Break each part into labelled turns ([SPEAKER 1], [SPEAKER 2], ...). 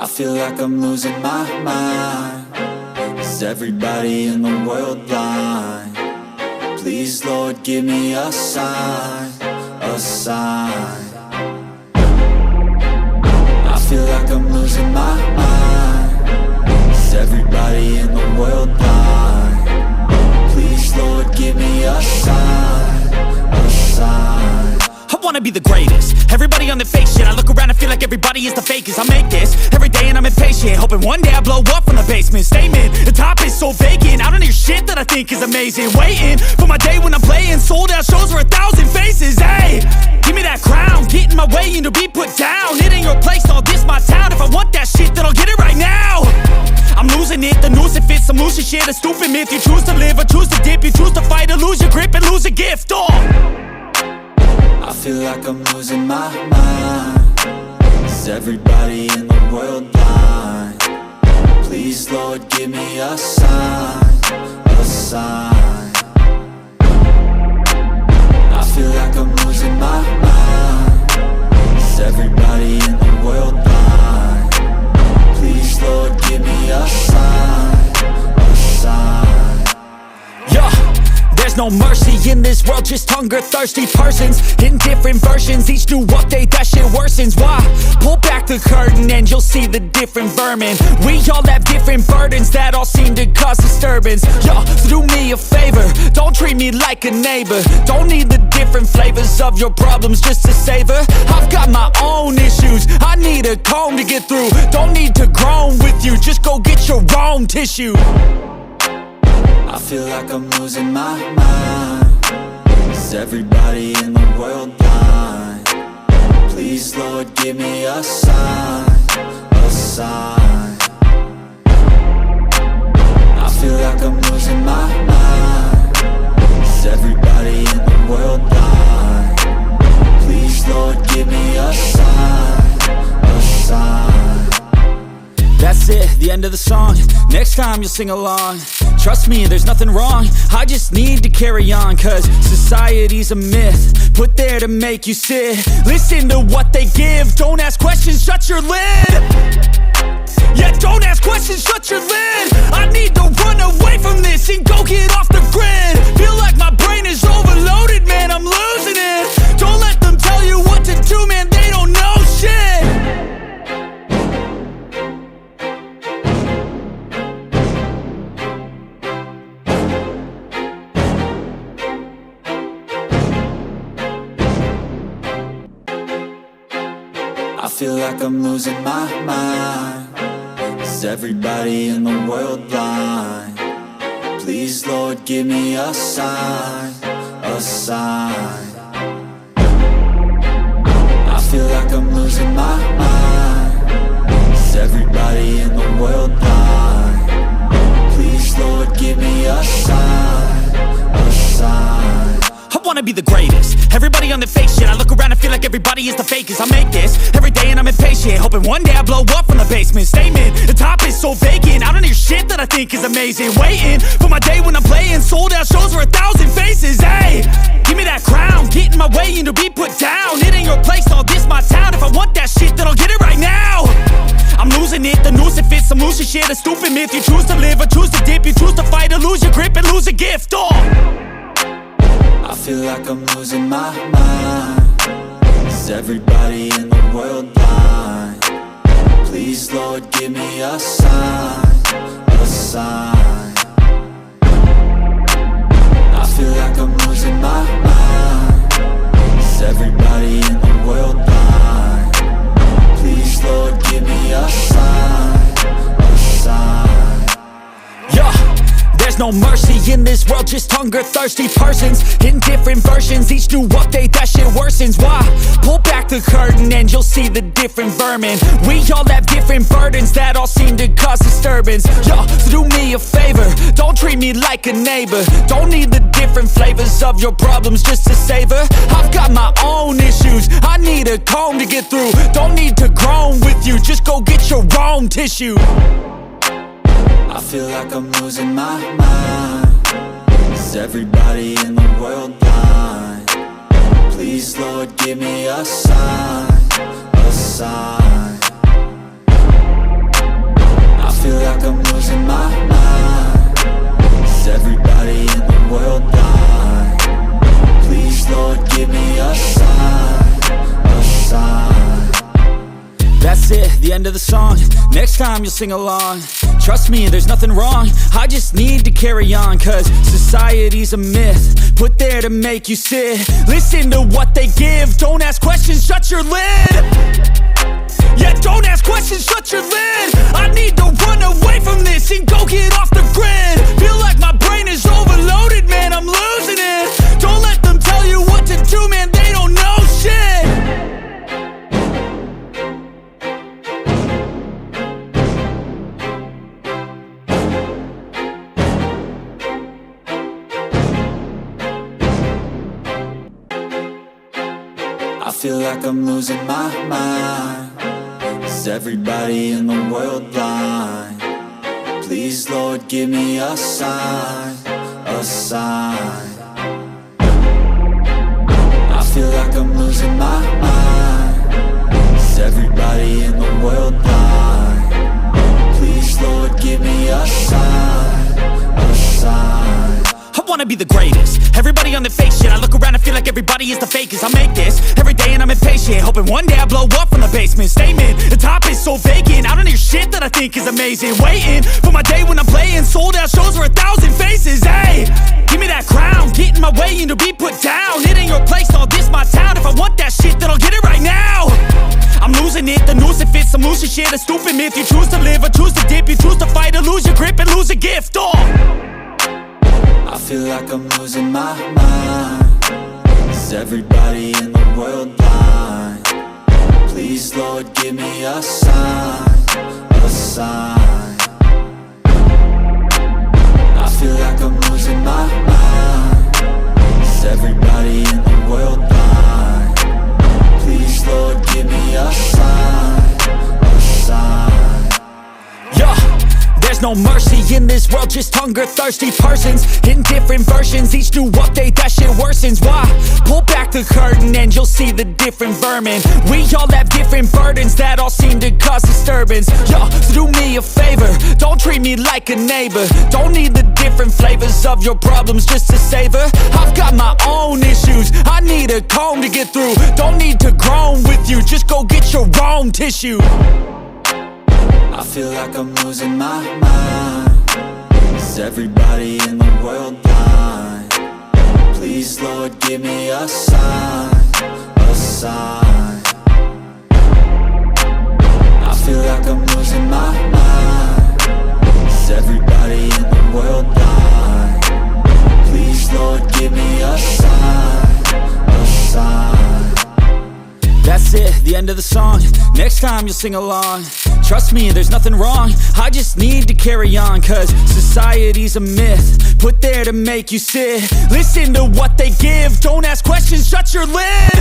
[SPEAKER 1] I feel like I'm losing my mind. Is everybody in the world blind? Please, Lord, give me a sign, a sign. I feel like I'm losing my mind. Is everybody in the world blind? Please, Lord, give me a sign, a sign.
[SPEAKER 2] I wanna be the greatest. Everybody on the fake shit. I look around and feel like everybody is the fakest. I make this every day and I'm impatient, hoping one day I blow up from the basement. Statement, the top is so vacant. I don't hear shit that I think is amazing. Waiting for my day when I'm playing sold out shows for 1,000 faces. Hey, give me that crown, get in my way and to be put down. It ain't your place, all this my town. If I want that shit, then I'll get it right now. I'm losing it, the noose it fits. I'm losing shit, a stupid myth. You choose to live or choose to dip. You choose to fight or lose your grip and lose a gift.
[SPEAKER 1] I feel like I'm losing my mind. Is everybody in the world blind? Please, Lord, give me a sign, a sign. I feel like I'm losing my mind. Is everybody in the world blind? Please, Lord, give me a sign, a sign.
[SPEAKER 2] Yeah. There's no mercy in this world, just hunger-thirsty persons in different versions. Each new update, that shit worsens. Why? Pull back the curtain and you'll see the different vermin. We all have different burdens that all seem to cause disturbance. Yo, so do me a favor, don't treat me like a neighbor. Don't need the different flavors of your problems just to savor. I've got my own issues, I need a comb to get through. Don't need to groan with you, just go get your own tissue.
[SPEAKER 1] I feel like I'm losing my mind. Is everybody in the world blind? Please, Lord, give me a sign, a sign. I feel like I'm losing my mind. Is everybody in the world blind? Please, Lord, give me a sign, a sign.
[SPEAKER 2] That's it, the end of the song. Next time you'll sing along. Trust me, there's nothing wrong. I just need to carry on, cause society's a myth put there to make you sit. Listen to what they give. Don't ask questions, shut your lid. Yeah, don't ask questions, shut your lid. I need to run away from this and go get off the grid. Feel like my brain is overloaded, man, I'm losing it. Don't let them tell you what to do, man, they don't know shit.
[SPEAKER 1] I feel like I'm losing my mind. Is everybody in the world blind? Please, Lord, give me a sign, a sign. I feel like I'm losing my mind. Is everybody in the world blind? Please, Lord, give me a sign, a sign.
[SPEAKER 2] I wanna be the greatest. Everybody on the fake shit. I look around and feel like everybody is the fakest. I make this every day and I'm impatient, hoping one day I blow up from the basement. Statement, the top is so vacant. I don't hear shit that I think is amazing. Waiting for my day when I'm playing sold out shows for 1,000 faces. Hey, give me that crown, get in my way and to be put down. It ain't your place, all this my town. If I want that shit, then I'll get it right now. I'm losing it, the noose it fits. I'm losing shit, a stupid myth. You choose to live or choose to dip. You choose to fight or lose your grip and lose a gift.
[SPEAKER 1] I feel like I'm losing my mind. Is everybody in the world blind? Please, Lord, give me a sign, a sign. I feel like I'm losing my mind. Is everybody in the world blind? Please, Lord, give me a sign, a sign.
[SPEAKER 2] Yeah. There's no mercy in this world, just hunger-thirsty persons in different versions. Each new update, that shit worsens. Why? Pull back the curtain and you'll see the different vermin. We all have different burdens that all seem to cause disturbance. Yo, so do me a favor, don't treat me like a neighbor. Don't need the different flavors of your problems just to savor. I've got my own issues, I need a comb to get through. Don't need to groan with you, just go get your own tissue.
[SPEAKER 1] I feel like I'm losing my mind. Is everybody in the world blind? Please, Lord, give me a sign, a sign.
[SPEAKER 2] That's it, the end of the song. Next time you'll sing along. Trust me, there's nothing wrong. I just need to carry on, cause society's a myth, put there to make you sit. Listen to what they give. Don't ask questions, shut your lid. Yeah, don't ask questions, shut your lid. I need to run away from this and go get off the grid. Feel like my brain is overloaded, man, I'm losing it. Don't let them tell you what to do, man, they don't know shit.
[SPEAKER 1] I feel like I'm losing my mind. Is everybody in the world blind? Please, Lord, give me a sign, a sign. I feel like I'm losing my mind. Is everybody in the world blind? Please, Lord, give me a sign, a sign.
[SPEAKER 2] I wanna be the greatest. Everybody on the fake shit. I look around and feel like everybody is the fakest. I make this every day and I'm impatient, hoping one day I blow up from the basement. Statement, the top is so vacant. I don't hear shit that I think is amazing. Waiting for my day when I'm playing sold out shows for 1,000 faces. Hey, give me that crown, get in my way and to be put down. It ain't your place, all this my town. If I want that shit, then I'll get it right now. I'm losing it, the noose it fits. I'm losing shit, a stupid myth. You choose to live or choose to dip. You choose to fight or lose your grip and lose a gift.
[SPEAKER 1] I feel like I'm losing my mind. Is everybody in the world blind? Please, Lord, give me a sign, a sign. I feel like I'm losing my mind. Is everybody in the world blind? Please, Lord, give me a sign, a sign.
[SPEAKER 2] Yeah. There's no mercy in this world, just hunger-thirsty persons in different versions, each new update, that shit worsens. Why? Pull back the curtain and you'll see the different vermin. We all have different burdens that all seem to cause disturbance. Yo, so do me a favor, don't treat me like a neighbor. Don't need the different flavors of your problems just to savor. I've got my own issues, I need a comb to get through. Don't need to groan with you, just go get your own tissue.
[SPEAKER 1] I feel like I'm losing my mind. Is everybody in the world blind? Please, Lord, give me a sign, a sign. I feel like I'm losing my mind. Is everybody in the world blind? Please, Lord, give me a sign, a sign.
[SPEAKER 2] That's it, the end of the song. Next time you'll sing along. Trust me, there's nothing wrong. I just need to carry on, cause society's a myth, put there to make you sit. Listen to what they give. Don't ask questions, shut your lid.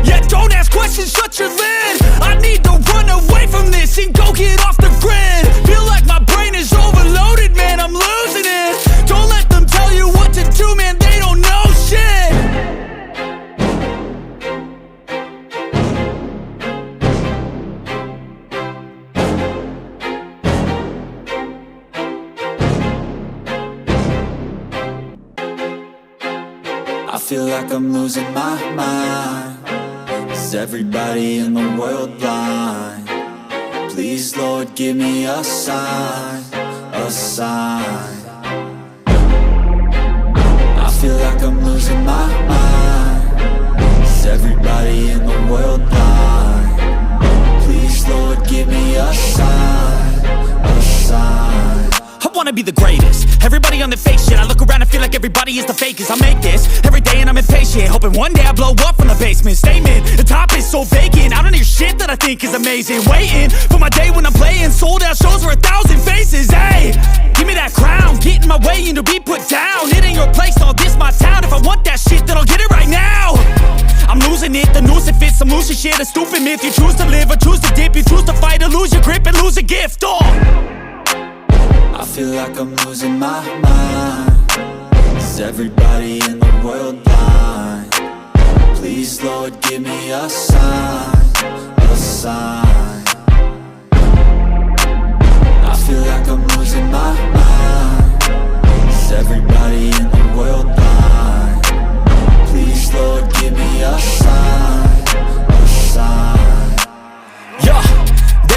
[SPEAKER 2] Yeah, don't ask questions, shut your lid. I need to run away from this and go get off the grid. Feel like my brain is overloaded, man, I'm losing it. Don't let them tell you what to do, man, they don't know shit.
[SPEAKER 1] I feel like I'm losing my mind. Is everybody in the world blind? Please, Lord, give me a sign, a sign. I feel like I'm losing my mind. Is everybody in the world blind? Please, Lord, give me a sign, a sign.
[SPEAKER 2] I wanna be the greatest. Everybody on the fake shit. I look around and feel like everybody is the fakest. I make this every day and I'm impatient, hoping one day I blow up from the basement. Statement, the top is so vacant. I don't hear shit that I think is amazing. Waiting for my day when I'm playing sold out shows for 1,000 faces. Hey, give me that crown, get in my way and to be put down. It ain't your place, all this my town. If I want that shit, then I'll get it right now. I'm losing it, the noose it fits. I'm losing shit, a stupid myth. You choose to live or choose to dip. You choose to fight or lose your grip and lose a gift.
[SPEAKER 1] I feel like I'm losing my mind. Is everybody in the world blind? Please, Lord, give me a sign, a sign. I feel like I'm losing my mind. Is everybody in the world blind? Please, Lord, give me a sign, a sign.
[SPEAKER 2] Yo,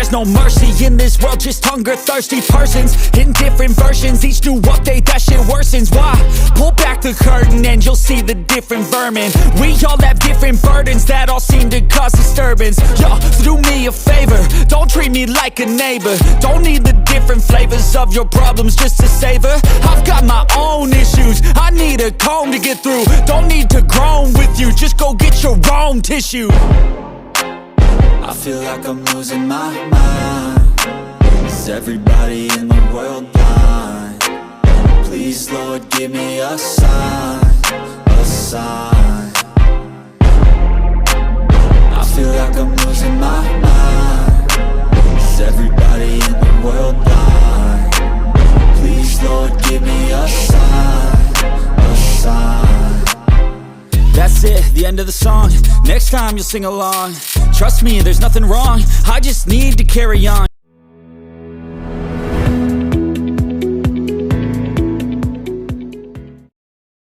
[SPEAKER 2] there's no mercy in this world, just hunger-thirsty persons in different versions. Each new update, that shit worsens. Why? Pull back the curtain and you'll see the different vermin. We all have different burdens that all seem to cause disturbance. Yo, so do me a favor, don't treat me like a neighbor. Don't need the different flavors of your problems just to savor. I've got my own issues, I need a comb to get through. Don't need to groan with you, just go get your own tissue.
[SPEAKER 1] I feel like I'm losing my mind. Is everybody in the world blind? Please, Lord, give me a sign, a sign. I feel like I'm losing my mind. Is everybody in the world blind? Please, Lord, give me a sign, a sign.
[SPEAKER 2] That's it, the end of the song. Next time you'll sing along. Trust me, there's nothing wrong, I just need to carry on.